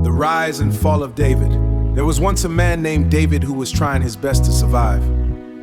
The rise and fall of David. There was once a man named David who was trying his best to survive.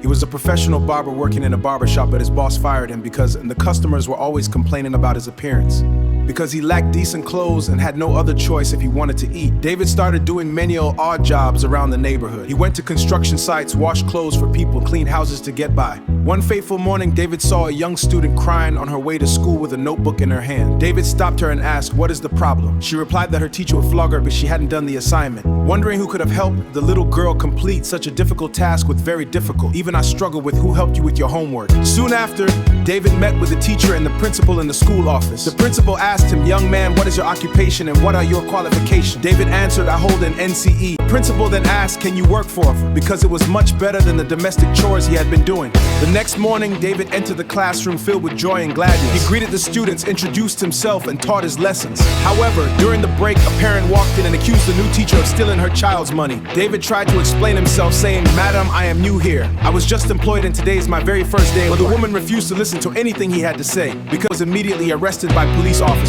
He was a professional barber working in a barber shop, but his boss fired him because the customers were always complaining about his appearance. Because he lacked decent clothes and had no other choice if he wanted to eat, David started doing menial odd jobs around the neighborhood. He went to construction sites, washed clothes for people, cleaned houses to get by. One fateful morning, David saw a young student crying on her way to school with a notebook in her hand. David stopped her and asked, "What is the problem?" She replied that her teacher would flog her because she hadn't done the assignment. Wondering who could have helped the little girl complete such a difficult task with very difficult. Even I struggle with who helped you with your homework. Soon after, David met with the teacher and the principal in the school office. The principal asked him, "Young man, what is your occupation and what are your qualifications?" David answered, "I hold an NCE." The principal then asked, "Can you work for us?" Because it was much better than the domestic chores he had been doing. The next morning, David entered the classroom filled with joy and gladness. He greeted the students, introduced himself, and taught his lessons. However, during the break, a parent walked in and accused the new teacher of stealing her child's money. David tried to explain himself, saying, "Madam, I am new here. I was just employed and today is my very first day." But the woman refused to listen to anything he had to say because he was immediately arrested by police officers.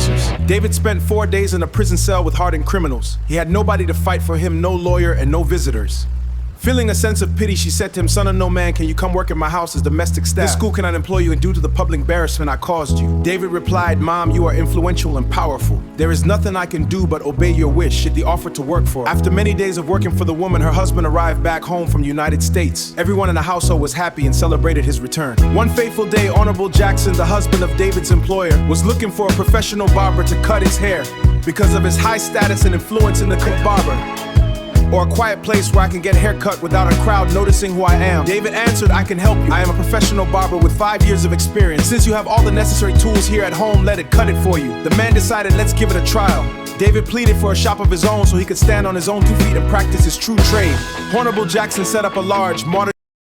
David spent 4 days in a prison cell with hardened criminals. He had nobody to fight for him, no lawyer, and no visitors. Feeling a sense of pity, she said to him, "Son of no man, can you come work at my house as domestic staff? This school cannot employ you, and due to the public embarrassment I caused you." David replied, "Mom, you are influential and powerful. There is nothing I can do but obey your wish." She offered to work for her. After many days of working for the woman, her husband arrived back home from the United States. Everyone in the household was happy and celebrated his return. One fateful day, Honorable Jackson, the husband of David's employer, was looking for a professional barber to cut his hair because of his high status and influence in the barber, or a quiet place where I can get a haircut without a crowd noticing who I am. David answered, "I can help you. I am a professional barber with 5 years of experience. Since you have all the necessary tools here at home, let it cut it for you." The man decided, "Let's give it a trial." David pleaded for a shop of his own so he could stand on his own 2 feet and practice his true trade. Honorable Jackson set up a large modern.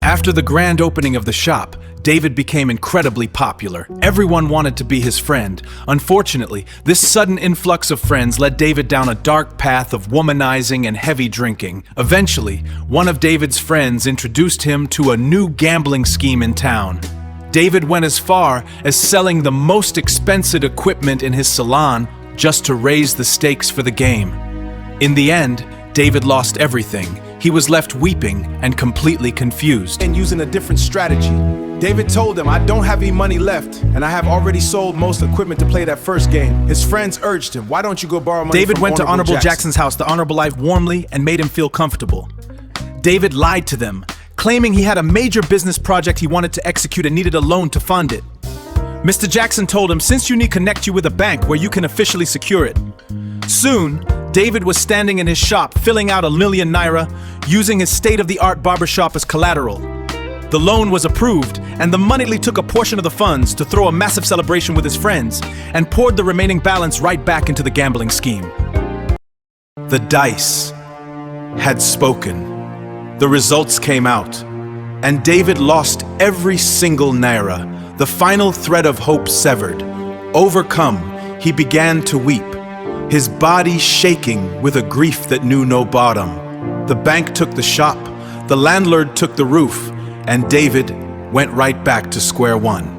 After the grand opening of the shop, David became incredibly popular. Everyone wanted to be his friend. Unfortunately, this sudden influx of friends led David down a dark path of womanizing and heavy drinking. Eventually, one of David's friends introduced him to a new gambling scheme in town. David went as far as selling the most expensive equipment in his salon just to raise the stakes for the game. In the end, David lost everything. He was left weeping and completely confused. And using a different strategy. David told him, "I don't have any money left, and I have already sold most equipment to play that first game." His friends urged him, "Why don't you go borrow money?" David from went to Honorable Jackson? Jackson's house, the Honorable Life warmly, and made him feel comfortable. David lied to them, claiming he had a major business project he wanted to execute and needed a loan to fund it. Mr. Jackson told him, "Since you need, connect you with a bank where you can officially secure it." Soon, David was standing in his shop filling out ₦1,000,000 using his state-of-the-art barbershop as collateral. The loan was approved, and the money took a portion of the funds to throw a massive celebration with his friends and poured the remaining balance right back into the gambling scheme. The dice had spoken. The results came out, and David lost every single naira, the final thread of hope severed. Overcome, he began to weep, his body shaking with a grief that knew no bottom. The bank took the shop, the landlord took the roof, and David went right back to square one.